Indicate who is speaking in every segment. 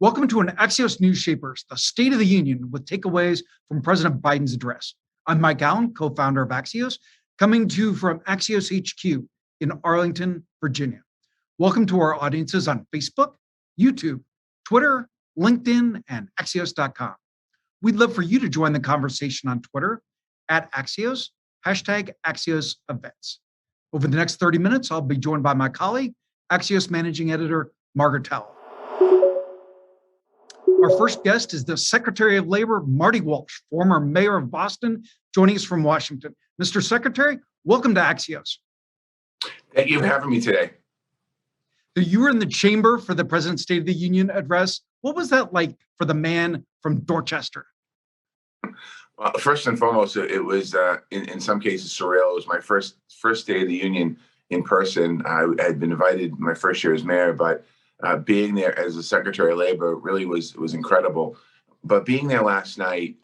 Speaker 1: Welcome to an Axios News Shapers, the State of the Union with takeaways from President Biden's address. I'm Mike Allen, co-founder of Axios, coming to you from Axios HQ in Arlington, Virginia. Welcome to our audiences on Facebook, YouTube, Twitter, LinkedIn, and Axios.com. We'd love for you to join the conversation on Twitter at Axios, #Axios Events. Over the next 30 minutes, I'll be joined by my colleague, Axios Managing Editor, Margaret Talev. Our first guest is the Secretary of Labor, Marty Walsh, former mayor of Boston, joining us from Washington. Mr. Secretary, welcome to Axios.
Speaker 2: Thank you for having me today.
Speaker 1: So you were in the chamber for the President's State of the Union address. What was that like for the man from Dorchester?
Speaker 2: Well, first and foremost, it was in some cases surreal. It was my first State of the Union in person. I had been invited my first year as mayor, but being there as the Secretary of Labor really was incredible. But being there last night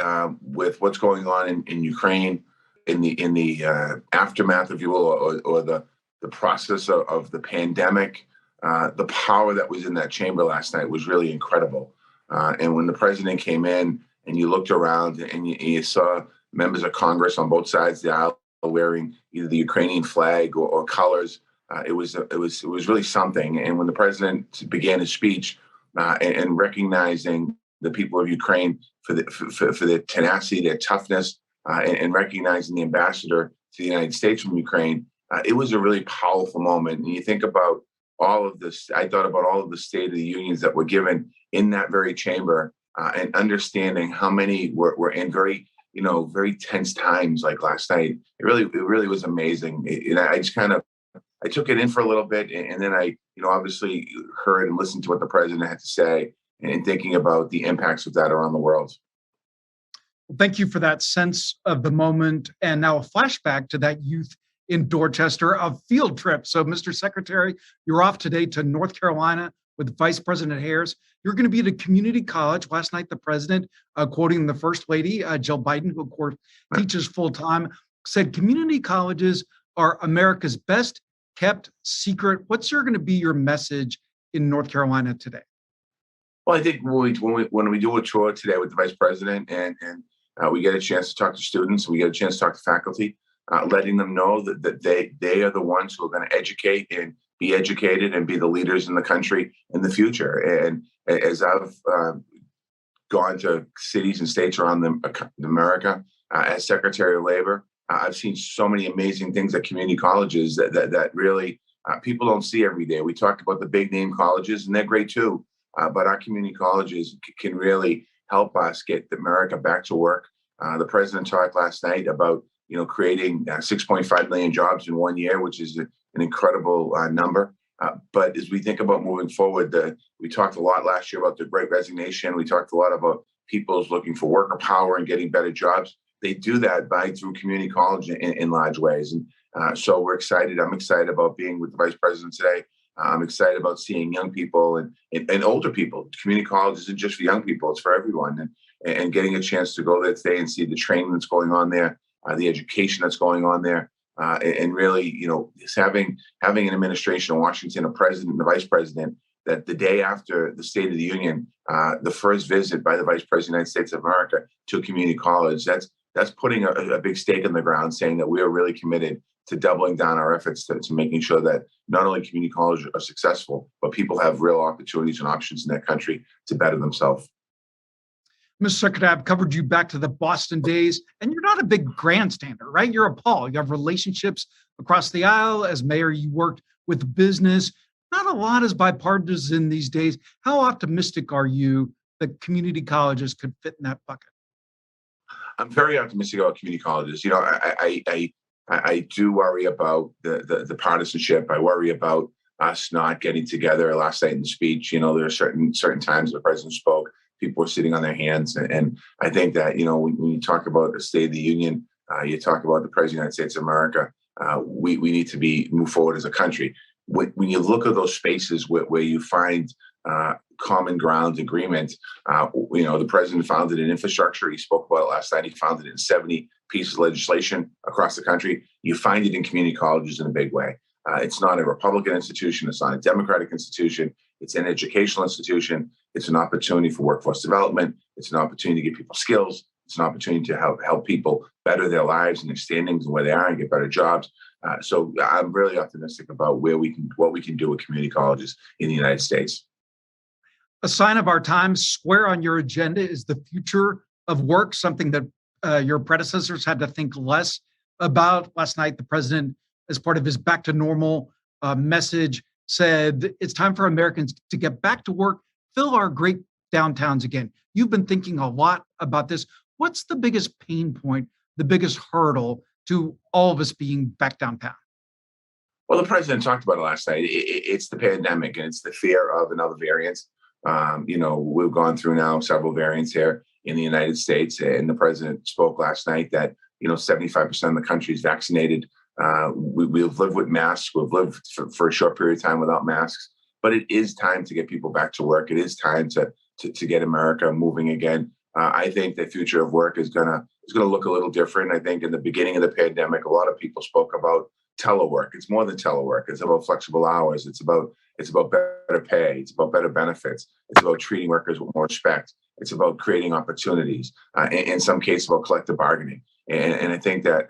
Speaker 2: with what's going on in Ukraine, in the aftermath, if you will, or the process of the pandemic, the power that was in that chamber last night was really incredible. And when the president came in and you looked around and you saw members of Congress on both sides of the aisle wearing either the Ukrainian flag or colors, it was really something. And when the president began his speech and recognizing the people of Ukraine for their tenacity, their toughness, and recognizing the ambassador to the United States from Ukraine, it was a really powerful moment. And you think about all of this. I thought about all of the State of the Unions that were given in that very chamber, and understanding how many were in very tense times like last night. It really was amazing. And I just I took it in for a little bit, and then I, obviously heard and listened to what the president had to say, and thinking about the impacts of that around the world.
Speaker 1: Well, thank you for that sense of the moment, and now a flashback to that youth in Dorchester, a field trip. So, Mr. Secretary, you're off today to North Carolina with Vice President Harris. You're going to be at a community college. Last night, the president, quoting the First Lady, Jill Biden, who of course teaches full-time, said community colleges are America's best kept secret. What's going to be your message in North Carolina today?
Speaker 2: Well, I think when we do a tour today with the vice president and we get a chance to talk to students, and we get a chance to talk to faculty, letting them know that they are the ones who are going to educate and be educated and be the leaders in the country in the future. And as I've gone to cities and states around America as Secretary of Labor, I've seen so many amazing things at community colleges that really people don't see every day. We talked about the big name colleges, and they're great too. But our community colleges can really help us get America back to work. The president talked last night about creating 6.5 million jobs in 1 year, which is an incredible number. But as we think about moving forward, we talked a lot last year about the Great Resignation. We talked a lot about people looking for worker power and getting better jobs. They do that through community college in large ways. And so we're excited. I'm excited about being with the vice president today. I'm excited about seeing young people and older people. Community college isn't just for young people, it's for everyone. And getting a chance to go there today and see the training that's going on there, the education that's going on there, and really, just having an administration in Washington, a president and a vice president, that the day after the State of the Union, the first visit by the Vice President of the United States of America to a community college, that's putting a big stake in the ground, saying that we are really committed to doubling down our efforts to making sure that not only community colleges are successful, but people have real opportunities and options in their country to better themselves.
Speaker 1: Mr. Secretary, I've covered you back to the Boston days, and you're not a big grandstander, right? You're a Paul. You have relationships across the aisle. As mayor, you worked with business. Not a lot is bipartisan these days. How optimistic are you that community colleges could fit in that bucket?
Speaker 2: I'm very optimistic about community colleges. I do worry about the partisanship. I worry about us not getting together. Last night in the speech, there are certain times the president spoke, people were sitting on their hands. And I think that, when you talk about the State of the Union, you talk about the President of the United States of America, we need to move forward as a country. When you look at those spaces where you find common ground agreement, the president founded an infrastructure. He spoke about it last night. He founded it in 70 pieces of legislation across the country. You find it in community colleges in a big way. It's not a Republican institution. It's not a Democratic institution. It's an educational institution. It's an opportunity for workforce development. It's an opportunity to give people skills. It's an opportunity to help people better their lives and their standings and where they are and get better jobs. So I'm really optimistic about what we can do with community colleges in the United States.
Speaker 1: A sign of our times, square on your agenda is the future of work, something that your predecessors had to think less about. Last night, the president, as part of his back to normal message, said it's time for Americans to get back to work, fill our great downtowns again. You've been thinking a lot about this. What's the biggest pain point, the biggest hurdle to all of us being back downtown?
Speaker 2: Well, the president talked about it last night. It's the pandemic and it's the fear of another variant. We've gone through now several variants here in the United States, and the president spoke last night that 75% of the country is vaccinated. We've lived with masks. We've lived for a short period of time without masks. But it is time to get people back to work. It is time to get America moving again. I think the future of work is gonna look a little different. I think in the beginning of the pandemic, a lot of people spoke about telework. It's more than telework. It's about flexible hours. It's about better pay. It's about better benefits. It's about treating workers with more respect. It's about creating opportunities. In some cases, about collective bargaining. And I think that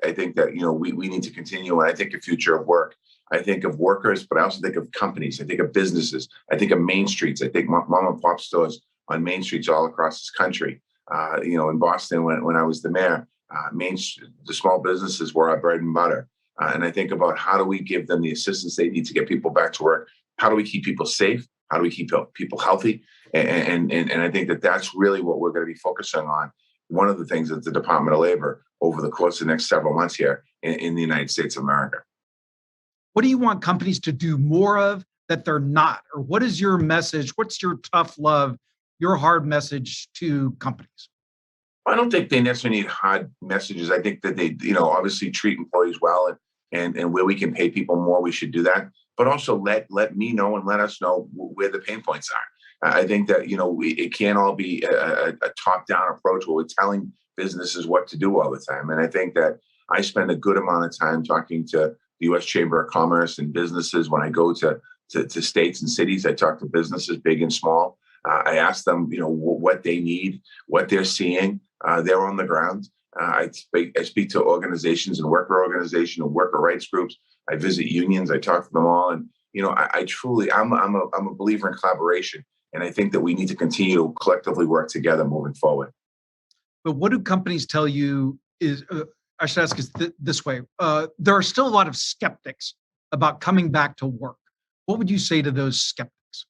Speaker 2: we need to continue. And I think the future of work. I think of workers, but I also think of companies. I think of businesses. I think of main streets. I think mom and pop stores on main streets all across this country. In Boston, when I was the mayor, the small businesses were our bread and butter. And I think about how do we give them the assistance they need to get people back to work? How do we keep people safe? How do we keep people healthy? And I think that that's really what we're going to be focusing on. One of the things that the Department of Labor over the course of the next several months here in the United States of America.
Speaker 1: What do you want companies to do more of that they're not? Or what is your message? What's your tough love, your hard message to companies?
Speaker 2: I don't think they necessarily need hard messages. I think that they, obviously treat employees well and where we can pay people more, we should do that. But also let me know and let us know where the pain points are. I think that, it can't all be a top-down approach where we're telling businesses what to do all the time. And I think that I spend a good amount of time talking to the U.S. Chamber of Commerce and businesses. When I go to states and cities, I talk to businesses, big and small. I ask them, what they need, what they're seeing. They're on the ground. I speak to organizations and worker organization and worker rights groups. I visit unions. I talk to them all. And, I truly, I'm a believer in collaboration. And I think that we need to continue to collectively work together moving forward.
Speaker 1: But what do companies tell you is, I should ask this way. There are still a lot of skeptics about coming back to work. What would you say to those skeptics?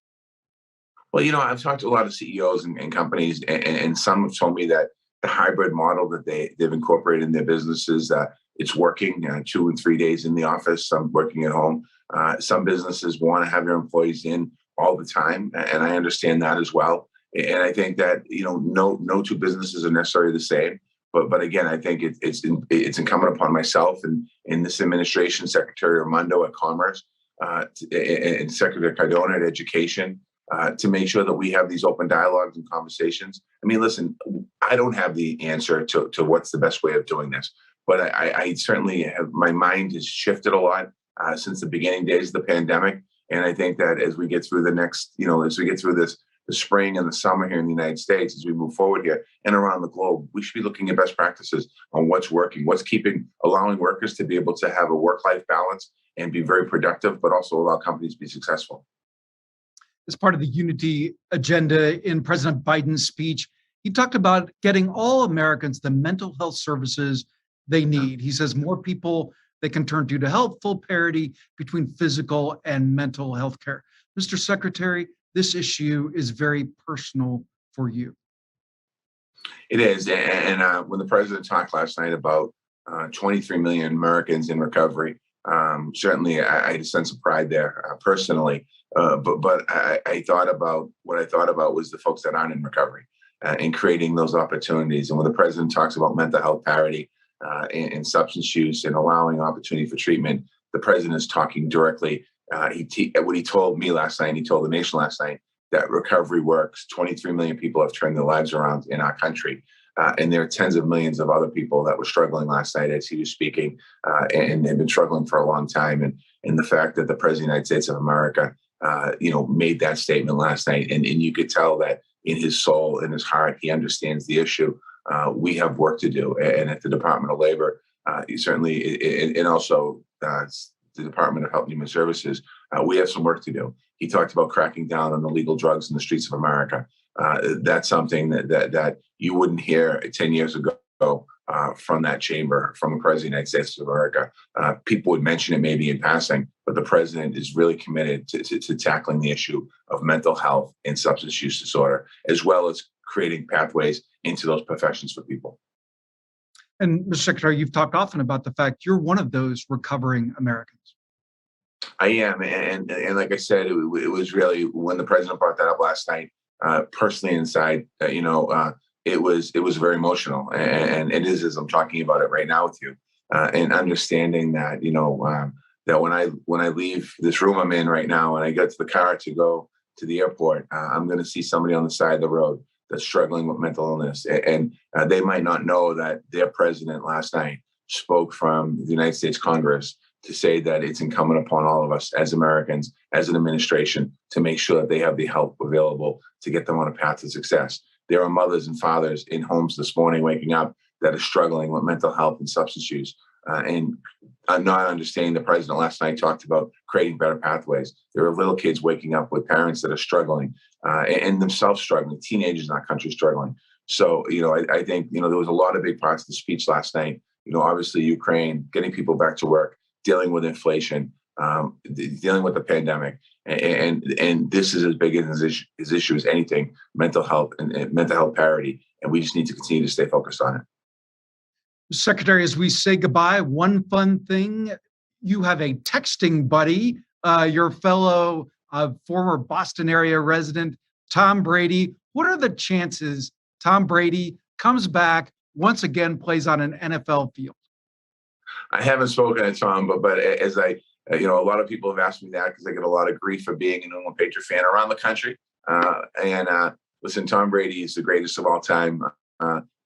Speaker 2: Well, I've talked to a lot of CEOs and companies, and some have told me that the hybrid model that they've incorporated in their businesses, it's working 2 and 3 days in the office, some working at home. Some businesses want to have their employees in all the time, and I understand that as well. And I think that no two businesses are necessarily the same. But again, I think it's incumbent upon myself and this administration, Secretary Raimondo at Commerce, and Secretary Cardona at Education, to make sure that we have these open dialogues and conversations. I mean, listen, I don't have the answer to what's the best way of doing this, but I certainly have. My mind has shifted a lot since the beginning days of the pandemic, and I think that as we get through as we get through the spring and the summer here in the United States, as we move forward here and around the globe, we should be looking at best practices on what's working, what's allowing workers to be able to have a work-life balance and be very productive, but also allow companies to be successful.
Speaker 1: As part of the unity agenda in President Biden's speech, he talked about getting all Americans the mental health services they need. He says more people they can turn to help full parity between physical and mental health care. Mr. Secretary, this issue is very personal for you.
Speaker 2: It is. And when the president talked last night about 23 million Americans in recovery, certainly I had a sense of pride there personally. But I thought about what I thought about was the folks that aren't in recovery and creating those opportunities. And when the president talks about mental health parity and substance use and allowing opportunity for treatment, the president is talking directly. What he told me last night, he told the nation last night, that recovery works. 23 million people have turned their lives around in our country. And there are tens of millions of other people that were struggling last night as he was speaking, and they've been struggling for a long time. And the fact that the President of the United States of America made that statement last night. And you could tell that in his soul, in his heart, he understands the issue. We have work to do. And at the Department of Labor, certainly, and also the Department of Health and Human Services, we have some work to do. He talked about cracking down on illegal drugs in the streets of America. That's something that you wouldn't hear 10 years ago from that chamber, from the President of the United States of America. People would mention it maybe in passing, but the President is really committed to tackling the issue of mental health and substance use disorder, as well as creating pathways into those professions for people.
Speaker 1: And Mr. Secretary, you've talked often about the fact you're one of those recovering Americans.
Speaker 2: I am, and like I said, it was really when the President brought that up last night. Personally, inside, it was very emotional, and it is as I'm talking about it right now with you, and understanding that that when I leave this room I'm in right now and I get to the car to go to the airport, I'm going to see somebody on the side of the road that's struggling with mental illness, and they might not know that their president last night spoke from the United States Congress to say that it's incumbent upon all of us as Americans, as an administration, to make sure that they have the help available to get them on a path to success. There are mothers and fathers in homes this morning waking up that are struggling with mental health and substance use. And not understanding the president last night talked about creating better pathways. There are little kids waking up with parents that are struggling and themselves struggling, teenagers in our country struggling. So, I think, there was a lot of big parts of the speech last night. Obviously Ukraine, getting people back to work, dealing with inflation, dealing with the pandemic. And this is as big as his issue as anything, mental health and mental health parity. And we just need to continue to stay focused on it.
Speaker 1: Secretary, as we say goodbye, one fun thing, you have a texting buddy, your fellow former Boston area resident, Tom Brady. What are the chances Tom Brady comes back, once again plays on an NFL field?
Speaker 2: I haven't spoken to Tom, but as a lot of people have asked me that because I get a lot of grief for being a New England Patriot fan around the country. Listen, Tom Brady is the greatest of all time.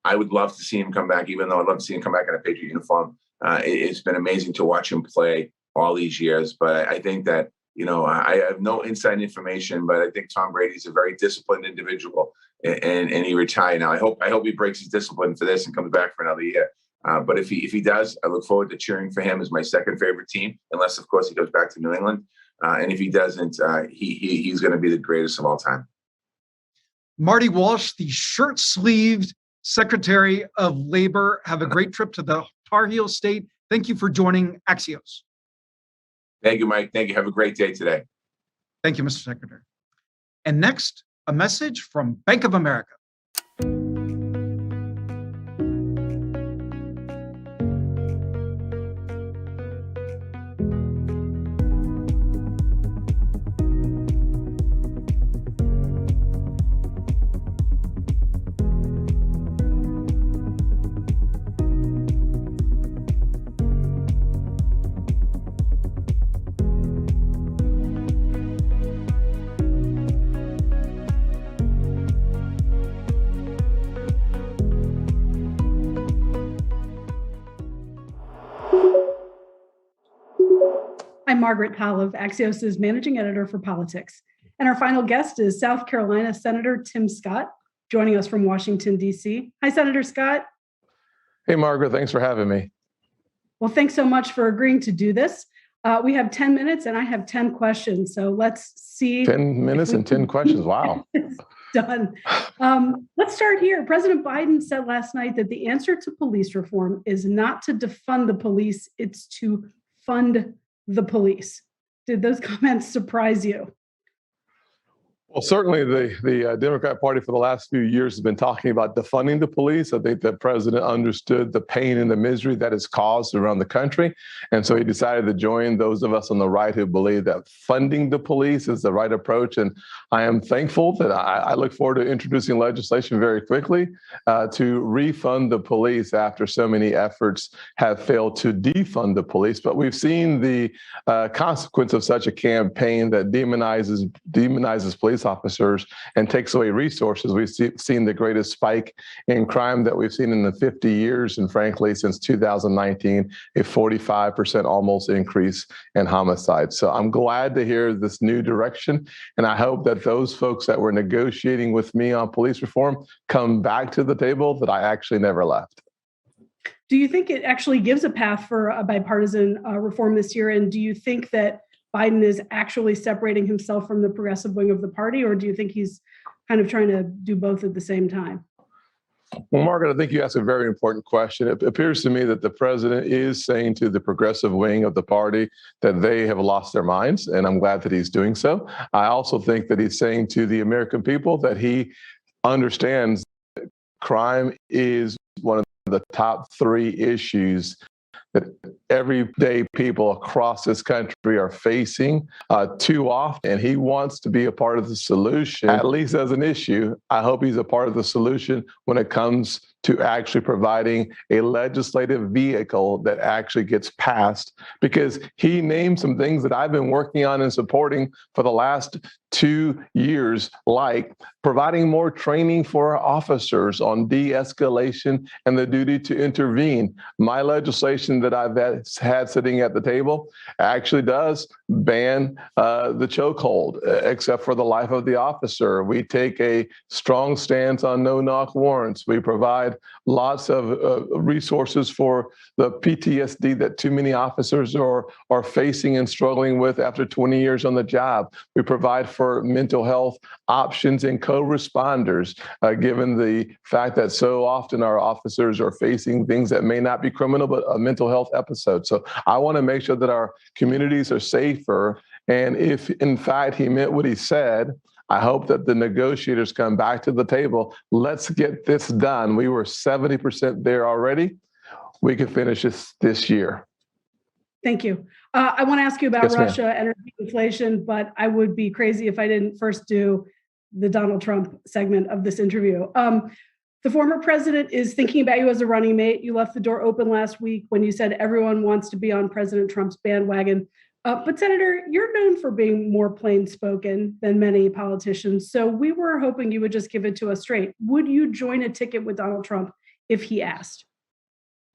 Speaker 2: I would love to see him come back, even though I'd love to see him come back in a Patriot uniform. It's been amazing to watch him play all these years. But I think that, I have no inside information, but I think Tom Brady is a very disciplined individual, and he retired now. I hope he breaks his discipline for this and comes back for another year. But if he does, I look forward to cheering for him as my second favorite team, unless, of course, he goes back to New England. And if he doesn't, he's going to be the greatest of all time.
Speaker 1: Marty Walsh, the shirt-sleeved Secretary of Labor. Have a great trip to the Tar Heel State. Thank you for joining Axios.
Speaker 2: Thank you, Mike. Thank you. Have a great day today.
Speaker 1: Thank you, Mr. Secretary. And next, a message from Bank of America.
Speaker 3: I'm Margaret Talev, Axios' managing editor for politics. And our final guest is South Carolina Senator Tim Scott, joining us from Washington, D.C. Hi, Senator Scott.
Speaker 4: Hey, Margaret, thanks for having me.
Speaker 3: Well, thanks so much for agreeing to do this. We have 10 minutes and I have 10 questions. So let's see.
Speaker 4: 10 minutes and 10 questions. Wow.
Speaker 3: Done. Let's start here. President Biden said last night that the answer to police reform is not to defund the police, it's to fund the police. Did those comments surprise you?
Speaker 4: Well, certainly the Democrat Party for the last few years has been talking about defunding the police. I think the president understood the pain and the misery that is caused around the country. And so he decided to join those of us on the right who believe that funding the police is the right approach. And I am thankful that I look forward to introducing legislation very quickly to refund the police after so many efforts have failed to defund the police. But we've seen the consequence of such a campaign that demonizes police police officers and takes away resources. We've seen the greatest spike in crime that we've seen in the 50 years, and frankly, since 2019, a 45% almost increase in homicides. So I'm glad to hear this new direction, and I hope that those folks that were negotiating with me on police reform come back to the table that I actually never left.
Speaker 3: Do you think it actually gives a path for a bipartisan reform this year? And do you think that Biden is actually separating himself from the progressive wing of the party, or do you think he's kind of trying to do both at the same time?
Speaker 4: Well, Margaret, I think you asked a very important question. It appears to me that the president is saying to the progressive wing of the party that they have lost their minds, and I'm glad that he's doing so. I also think that he's saying to the American people that he understands that crime is one of the top 3 issues that everyday people across this country are facing too often. And he wants to be a part of the solution, at least as an issue. I hope he's a part of the solution when it comes to actually providing a legislative vehicle that actually gets passed, because he named some things that I've been working on and supporting for the last 2 years, like providing more training for our officers on de-escalation and the duty to intervene. My legislation that I've had sitting at the table actually does ban the chokehold, except for the life of the officer. We take a strong stance on no-knock warrants. We provide lots of resources for the PTSD that too many officers are facing and struggling with after 20 years on the job. We provide for mental health options and co-responders, given the fact that so often our officers are facing things that may not be criminal, but a mental health episode. So I want to make sure that our communities are safer. And if, in fact, he meant what he said, I hope that the negotiators come back to the table. Let's get this done. We were 70% there already. We can finish this year.
Speaker 3: Thank you. I want to ask you about
Speaker 4: Yes,
Speaker 3: Russia, energy, inflation, but I would be crazy if I didn't first do the Donald Trump segment of this interview. The former president is thinking about you as a running mate. You left the door open last week when you said everyone wants to be on President Trump's bandwagon. But Senator, you're known for being more plain spoken than many politicians. So we were hoping you would just give it to us straight. Would you join a ticket with Donald Trump if he asked?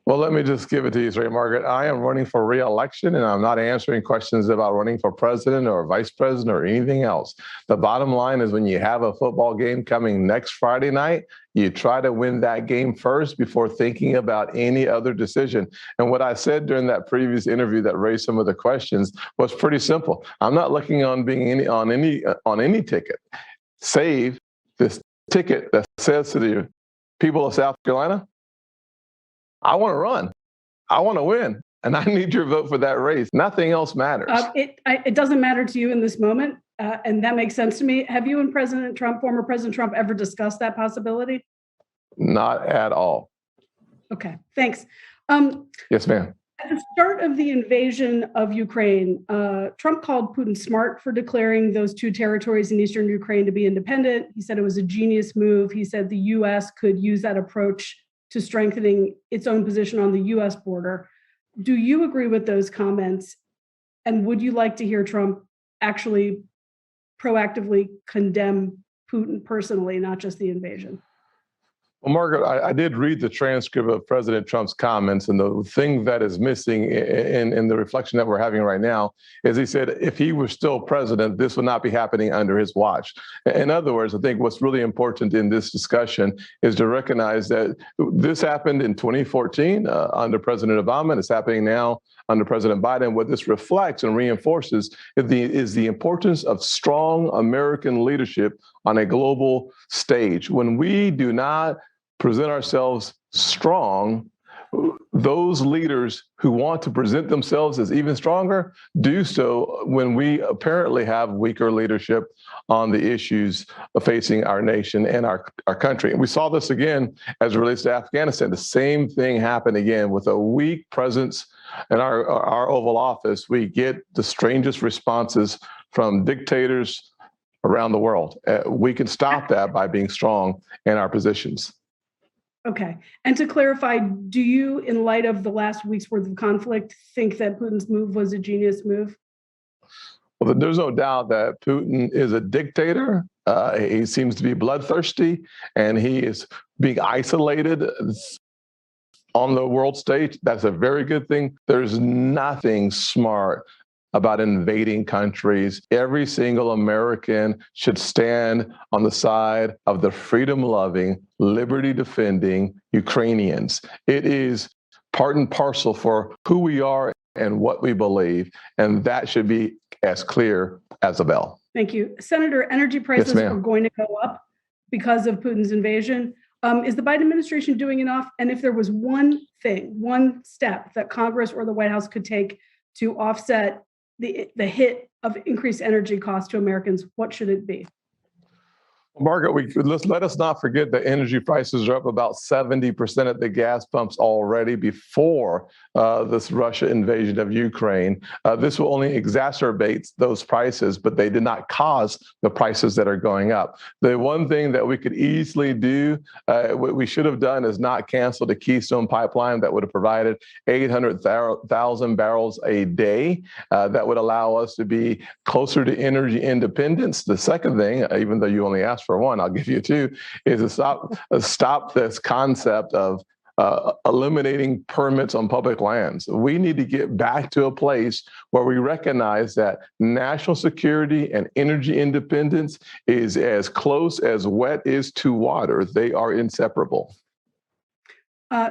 Speaker 4: Well, let me just give it to you straight, Margaret. I am running for re-election, and I'm not answering questions about running for president or vice president or anything else. The bottom line is when you have a football game coming next Friday night, you try to win that game first before thinking about any other decision. And what I said during that previous interview that raised some of the questions was pretty simple. I'm not looking on being on any ticket, save this ticket that says to the people of South Carolina, I want to run. I want to win. And I need your vote for that race. Nothing else matters.
Speaker 3: It doesn't matter to you in this moment. And that makes sense to me. Have you and President Trump, former President Trump, ever discussed that possibility?
Speaker 4: Not at all.
Speaker 3: Okay, thanks.
Speaker 4: Yes, ma'am.
Speaker 3: At the start of the invasion of Ukraine, Trump called Putin smart for declaring those 2 territories in eastern Ukraine to be independent. He said it was a genius move. He said the U.S. could use that approach to strengthening its own position on the U.S. border. Do you agree with those comments? And would you like to hear Trump actually proactively condemn Putin personally, not just the invasion?
Speaker 4: Well, Margaret, I did read the transcript of President Trump's comments, and the thing that is missing in the reflection that we're having right now is he said if he were still president, this would not be happening under his watch. In other words, I think what's really important in this discussion is to recognize that this happened in 2014 under President Obama, and it's happening now under President Biden. What this reflects and reinforces is the importance of strong American leadership on a global stage. When we do not present ourselves strong, those leaders who want to present themselves as even stronger do so when we apparently have weaker leadership on the issues facing our nation and our country. And we saw this again as it relates to Afghanistan. The same thing happened again with a weak presence in our Oval Office. We get the strangest responses from dictators around the world. We can stop that by being strong in our positions.
Speaker 3: Okay. And to clarify, do you, in light of the last week's worth of conflict, think that Putin's move was a genius move?
Speaker 4: Well, there's no doubt that Putin is a dictator, He seems to be bloodthirsty, and he is being isolated on the world stage. That's a very good thing. There's nothing smart about invading countries. Every single American should stand on the side of the freedom-loving, liberty-defending Ukrainians. It is part and parcel for who we are and what we believe, and that should be as clear as a bell.
Speaker 3: Thank you. Senator, energy prices are going to go up because of Putin's invasion. Is the Biden administration doing enough? And if there was one step that Congress or the White House could take to offset the hit of increased energy costs to Americans, what should it be?
Speaker 4: Margaret, let us not forget that energy prices are up about 70% at the gas pumps already before this Russia invasion of Ukraine. This will only exacerbate those prices, but they did not cause the prices that are going up. The one thing that we could easily do, what we should have done, is not cancel the Keystone pipeline that would have provided 800,000 barrels a day. That would allow us to be closer to energy independence. The second thing, even though you only asked for one, I'll give you two, is to stop this concept of eliminating permits on public lands. We need to get back to a place where we recognize that national security and energy independence is as close as wet is to water. They are inseparable.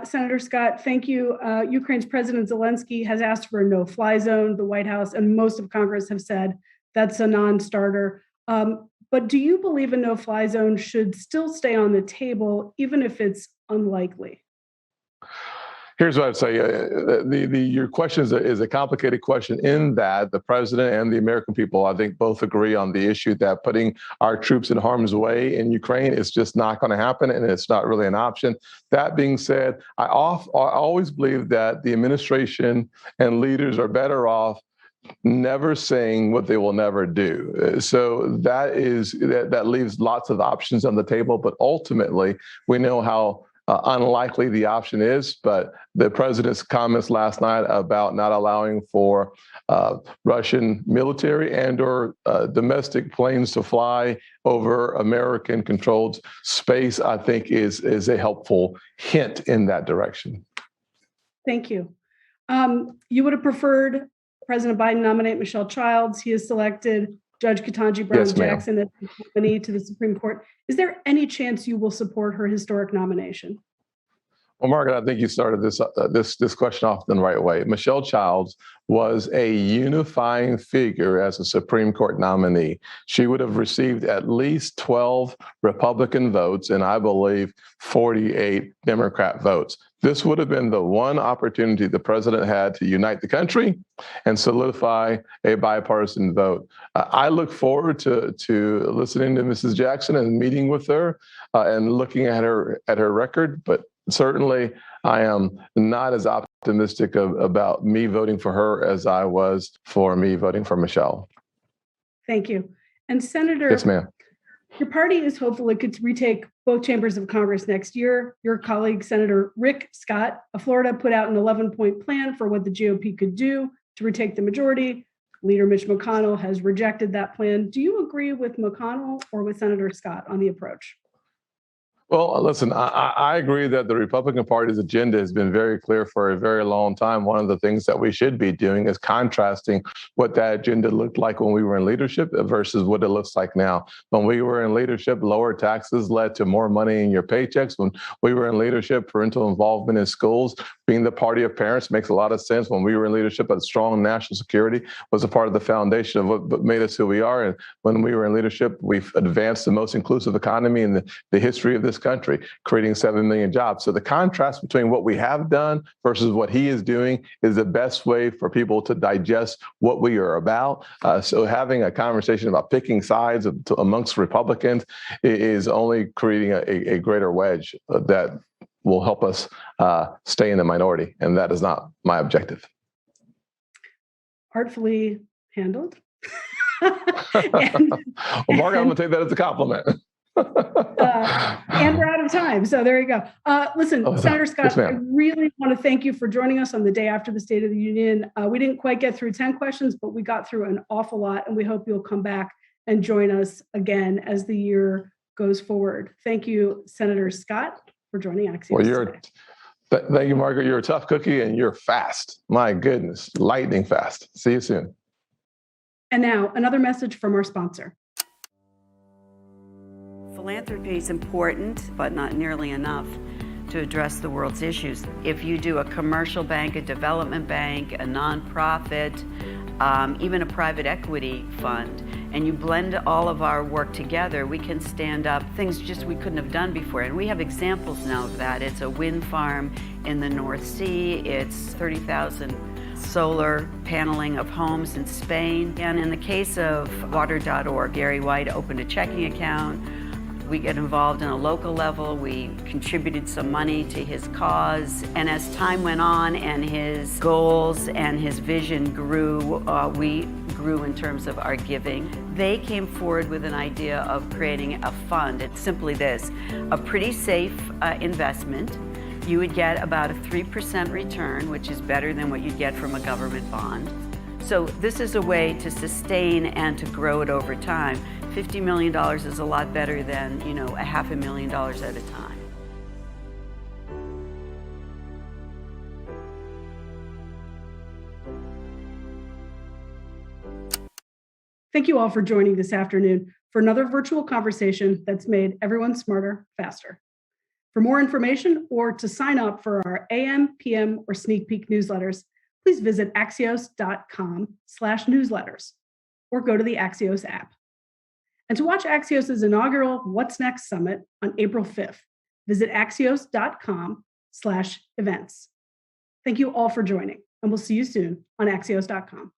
Speaker 3: Senator Scott, thank you. Ukraine's President Zelensky has asked for a no-fly zone. The White House and most of Congress have said that's a non-starter. But do you believe a no-fly zone should still stay on the table, even if it's unlikely?
Speaker 4: Here's what I'd say. Your question is a complicated question in that the president and the American people, I think, both agree on the issue that putting our troops in harm's way in Ukraine is just not going to happen, and it's not really an option. That being said, I always believe that the administration and leaders are better off never saying what they will never do. So that leaves lots of options on the table, but ultimately we know how unlikely the option is. But the president's comments last night about not allowing for Russian military and or domestic planes to fly over American-controlled space, I think is a helpful hint in that direction.
Speaker 3: Thank you. You would have preferred President Biden nominate Michelle Childs. He has selected Judge Ketanji Brown Jackson as the nominee to the Supreme Court. Is there any chance you will support her historic nomination?
Speaker 4: Well, Margaret, I think you started this question off in the right way. Michelle Childs was a unifying figure as a Supreme Court nominee. She would have received at least 12 Republican votes and I believe 48 Democrat votes. This would have been the one opportunity the president had to unite the country and solidify a bipartisan vote. I look forward to listening to Mrs. Jackson and meeting with her and looking at her record, but certainly I am not as optimistic about me voting for her as I was for me voting for Michelle.
Speaker 3: Thank you. And Senator,
Speaker 4: yes, ma'am.
Speaker 3: Your party is hopeful it could retake both chambers of Congress next year. Your colleague, Senator Rick Scott of Florida, put out an 11-point plan for what the GOP could do to retake the majority. Leader Mitch McConnell has rejected that plan. Do you agree with McConnell or with Senator Scott on the approach?
Speaker 4: Well, listen, I agree that the Republican Party's agenda has been very clear for a very long time. One of the things that we should be doing is contrasting what that agenda looked like when we were in leadership versus what it looks like now. When we were in leadership, lower taxes led to more money in your paychecks. When we were in leadership, parental involvement in schools, being the party of parents makes a lot of sense. When we were in leadership, a strong national security was a part of the foundation of what made us who we are. And when we were in leadership, we've advanced the most inclusive economy in the history of this country, creating 7 million jobs. So the contrast between what we have done versus what he is doing is the best way for people to digest what we are about. So having a conversation about picking sides amongst Republicans is only creating a greater wedge that will help us stay in the minority. And that is not my objective.
Speaker 3: Artfully handled.
Speaker 4: Well, Margaret, I'm going to take that as a compliment.
Speaker 3: And we're out of time. So there you go. Listen, Senator Scott, I really want to thank you for joining us on the day after the State of the Union. We didn't quite get through 10 questions, but we got through an awful lot, and we hope you'll come back and join us again as the year goes forward. Thank you, Senator Scott, for joining Axios today.
Speaker 4: Thank you, Margaret. You're a tough cookie and you're fast. My goodness, lightning fast. See you soon.
Speaker 3: And now another message from our sponsor.
Speaker 5: Philanthropy is important, but not nearly enough to address the world's issues. If you do a commercial bank, a development bank, a nonprofit, even a private equity fund, and you blend all of our work together, we can stand up things just we couldn't have done before. And we have examples now of that. It's a wind farm in the North Sea. It's 30,000 solar paneling of homes in Spain. And in the case of water.org, Gary White opened a checking account. We get involved in a local level. We contributed some money to his cause. And as time went on and his goals and his vision grew, we grew in terms of our giving. They came forward with an idea of creating a fund. It's simply this, a pretty safe investment. You would get about a 3% return, which is better than what you'd get from a government bond. So this is a way to sustain and to grow it over time. $50 million is a lot better than, $500,000 at a time.
Speaker 3: Thank you all for joining this afternoon for another virtual conversation that's made everyone smarter, faster. For more information or to sign up for our AM, PM, or sneak peek newsletters, please visit axios.com/newsletters or go to the Axios app. And to watch Axios' inaugural What's Next Summit on April 5th, visit axios.com/events. Thank you all for joining, and we'll see you soon on axios.com.